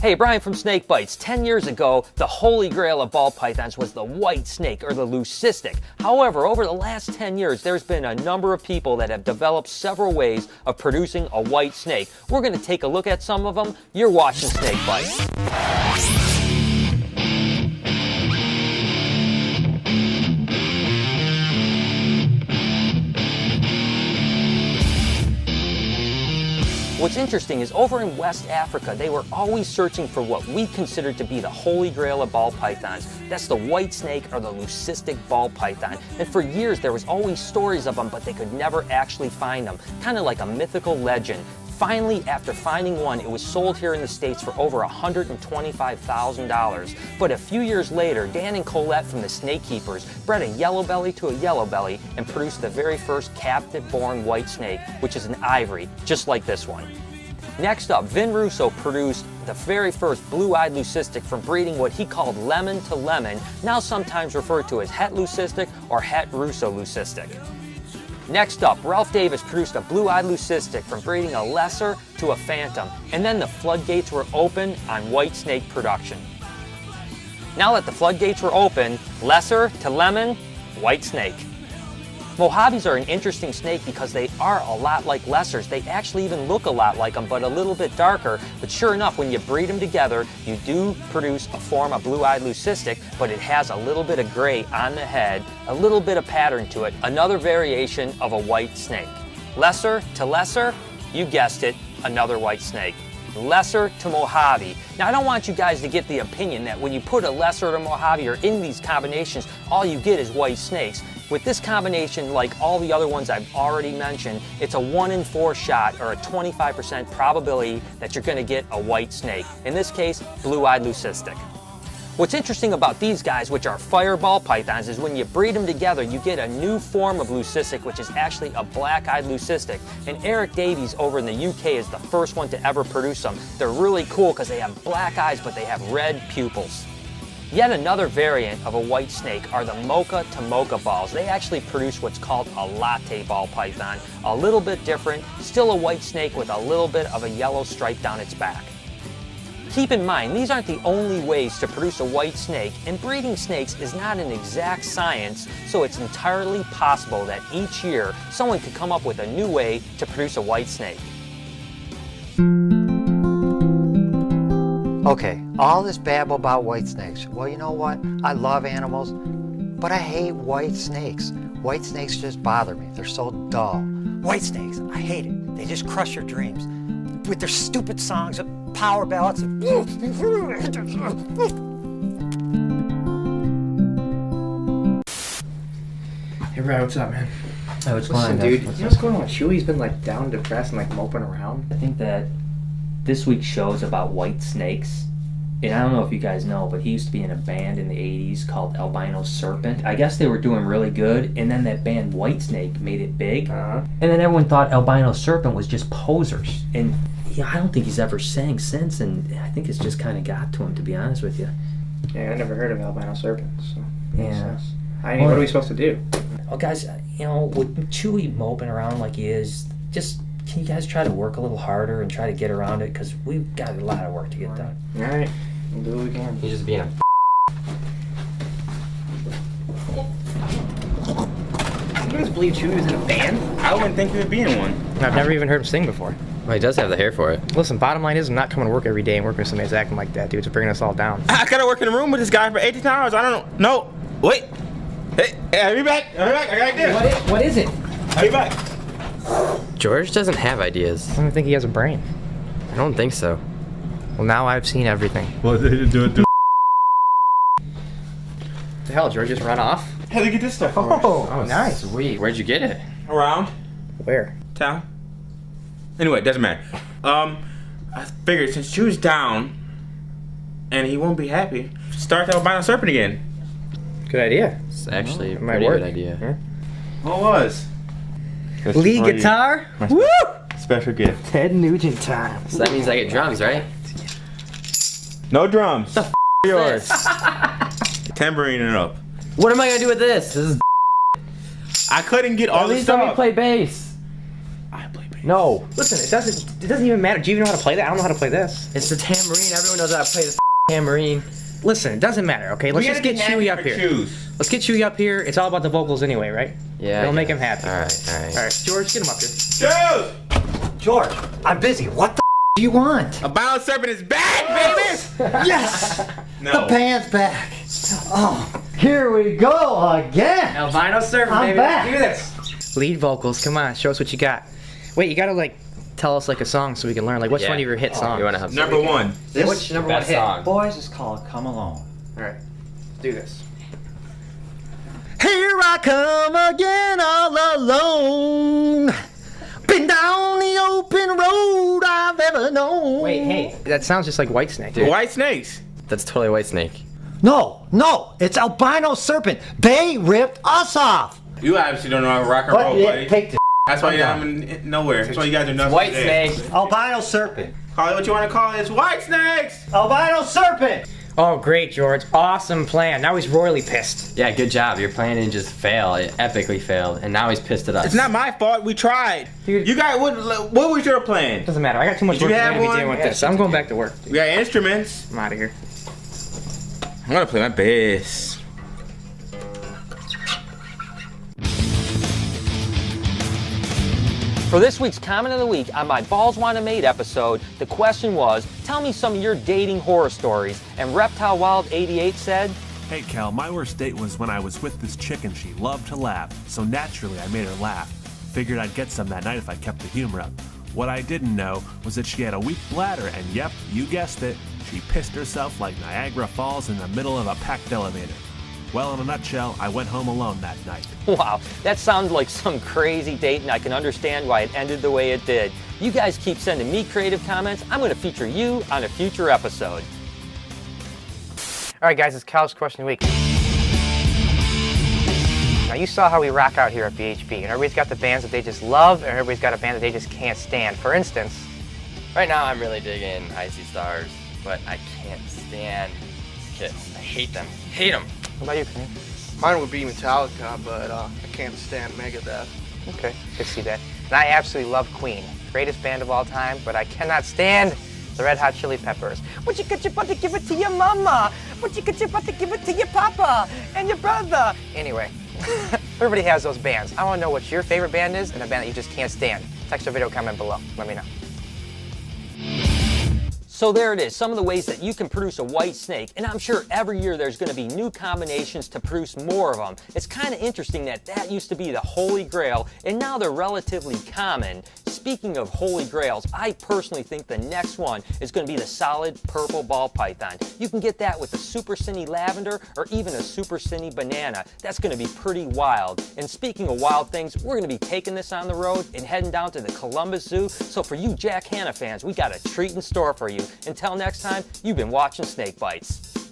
Hey, Brian from Snake Bytes. 10 years ago, the holy grail of ball pythons was the white snake, or the leucistic. However, over the last 10 years, there's been a number of people that have developed several ways of producing a white snake. We're going to take a look at some of them. You're watching Snake Bytes. What's interesting is over in West Africa, they were always searching for what we consider to be the holy grail of ball pythons. That's the white snake, or the leucistic ball python. And for years, there was always stories of them, but they could never actually find them. Kind of like a mythical legend. Finally, after finding one, it was sold here in the States for over $125,000. But a few years later, Dan and Colette from the Snake Keepers bred a yellow belly to a yellow belly and produced the very first captive-born white snake, which is an ivory, just like this one. Next up, Vin Russo produced the very first blue-eyed leucistic from breeding what he called lemon to lemon, now sometimes referred to as het leucistic or het Russo leucistic. Next up, Ralph Davis produced a blue-eyed leucistic from breeding a lesser to a phantom, and then the floodgates were open on white snake production. Now that the floodgates were open, lesser to lemon, white snake. Mojaves are an interesting snake because they are a lot like lessers. They actually even look a lot like them, but a little bit darker. But sure enough, when you breed them together, you do produce a form of blue-eyed leucistic, but it has a little bit of gray on the head, a little bit of pattern to it, another variation of a white snake. Lesser to lesser, you guessed it, another white snake. Lesser to Mojave. Now, I don't want you guys to get the opinion that when you put a lesser to Mojave or in these combinations, all you get is white snakes. With this combination, like all the other ones I've already mentioned, it's a 1 in 4 shot, or a 25% probability that you're going to get a white snake. In this case, blue-eyed leucistic. What's interesting about these guys, which are fireball pythons, is when you breed them together, you get a new form of leucistic, which is actually a black-eyed leucistic. And Eric Davies over in the UK is the first one to ever produce them. They're really cool because they have black eyes, but they have red pupils. Yet another variant of a white snake are the mocha to mocha balls. They actually produce what's called a latte ball python. A little bit different, still a white snake with a little bit of a yellow stripe down its back. Keep in mind, these aren't the only ways to produce a white snake, and breeding snakes is not an exact science, so it's entirely possible that each year someone could come up with a new way to produce a white snake. Okay, all this babble about white snakes. Well, you know what? I love animals, but I hate white snakes. White snakes just bother me. They're so dull. White snakes, I hate it. They just crush your dreams. With their stupid songs, power ballads. Hey, Brad, what's up, man? Hey, what's going on, dude? You know what's going on with Chewy? He's been like down, depressed, and like moping around. I think that this week's show is about white snakes. And I don't know if you guys know, but he used to be in a band in the 80s called Albino Serpent. I guess they were doing really good, and then that band Whitesnake made it big. And then everyone thought Albino Serpent was just posers. And I don't think he's ever sang since, and I think it's just kind of got to him, to be honest with you. Yeah, I never heard of Albino Serpents. So Yeah. I mean, what are we supposed to do? Well, guys, you know, with Chewy moping around like he is, just can you guys try to work a little harder and try to get around it? Because we've got a lot of work to get done. All right, we'll do what we can. He's just being a You guys believe Chewy was in a band? I wouldn't think he would be in one. I've never even heard him sing before. Well, he does have the hair for it. Listen, bottom line is I'm not coming to work every day and working with somebody that's acting like that, dude. It's bringing us all down. I gotta work in a room with this guy for 18 hours. I don't know. No, wait. Hey, I'll be back. I'll be back. I got ideas. What is it? I'll be back. George doesn't have ideas. I don't think he has a brain. I don't think so. Well, now I've seen everything. Well, they do it. What the hell, George just run off? How'd they get this stuff? for us? Oh, nice. Sweet. Where'd you get it? Around Where? town. Anyway, doesn't matter. I figured since Chew's down and he won't be happy, start the Albino Serpent again. Good idea. It's actually a It might pretty work. good idea. Yeah. What was? Lead guitar? Woo! Special gift. Ted Nugent time. So that means I get drums, right? No drums. The yours. Tambourine it up. What am I gonna do with this? This is I couldn't get all At the least let me stuff. play bass. I play bass. No. Listen, it doesn't even matter. Do you even know how to play that? I don't know how to play this. It's the tambourine. Everyone knows how to play the tambourine. Listen, it doesn't matter, okay? Let's just get Chewy up here. Let's get Chewy up here. It's all about the vocals anyway, right? Yeah. It'll make him happy. All right. All right, George, get him up here. Choose! George, I'm busy. What the do you want? Albino Serpent is back, baby! Yes! No. The band's back. Oh, here we go again. Albino Serpent, I'm baby. back. Let's do this. Lead vocals, come on, show us what you got. Wait, you gotta like tell us like a song so we can learn. Like, what's one of your hit songs? You wanna have Number one. What's your number one best hit? song? Boys, is called Come Alone. All right, let's do this. Here I come again all alone. Been down the open road I've ever known. Wait, hey, that sounds just like Whitesnake. Dude. White Snakes. That's totally Whitesnake. No, it's Albino Serpent. They ripped us off. You obviously don't know how to rock and roll, buddy. Take the That's why you're not in nowhere. That's why you guys are nothing. Whitesnake. Albino Serpent. Call it what you want to call it. It's White Snakes. Albino Serpent. Oh, great, George. Awesome plan. Now he's royally pissed. Yeah, good job. Your plan didn't just fail. It epically failed, and now he's pissed at us. It's not my fault. We tried. Dude. You guys, what was your plan? Doesn't matter. I got too much Did work you to have be one? dealing with this. I'm going back to work. We got instruments. I'm out of here. I'm gonna play my bass. For this week's Comment of the Week on my Balls Wanna Mate episode, the question was, tell me some of your dating horror stories, and Reptile Wild 88 said, Hey Cal, my worst date was when I was with this chick and she loved to laugh, so naturally I made her laugh. Figured I'd get some that night if I kept the humor up. What I didn't know was that she had a weak bladder, and yep, you guessed it, she pissed herself like Niagara Falls in the middle of a packed elevator. Well, in a nutshell, I went home alone that night. wow, that sounds like some crazy date, and I can understand why it ended the way it did. You guys keep sending me creative comments. I'm going to feature you on a future episode. All right, guys, it's Cal's question of the week. Now, you saw how we rock out here at BHP, and everybody's got the bands that they just love, and everybody's got a band that they just can't stand. For instance, Right now, I'm really digging Icy Stars, but I can't stand Kiss. I hate them. Hate them. what about you, Kenny? Mine would be Metallica, but I can't stand Megadeth. Okay, could see that. And I absolutely love Queen, greatest band of all time, but I cannot stand the Red Hot Chili Peppers. Would you get your butt to give it to your mama? Would you get your butt to give it to your papa and your brother? Anyway, everybody has those bands. I want to know what your favorite band is and a band that you just can't stand. Text or video comment below. Let me know. So there it is, some of the ways that you can produce a white snake, and I'm sure every year there's going to be new combinations to produce more of them. It's kind of interesting that used to be the holy grail, and now they're relatively common. Speaking of holy grails, I personally think the next one is going to be the solid purple ball python. You can get that with a Super Cine lavender or even a Super Cine banana. That's going to be pretty wild. And speaking of wild things, we're going to be taking this on the road and heading down to the Columbus Zoo. So for you Jack Hanna fans, we got a treat in store for you. Until next time, you've been watching Snake Bites.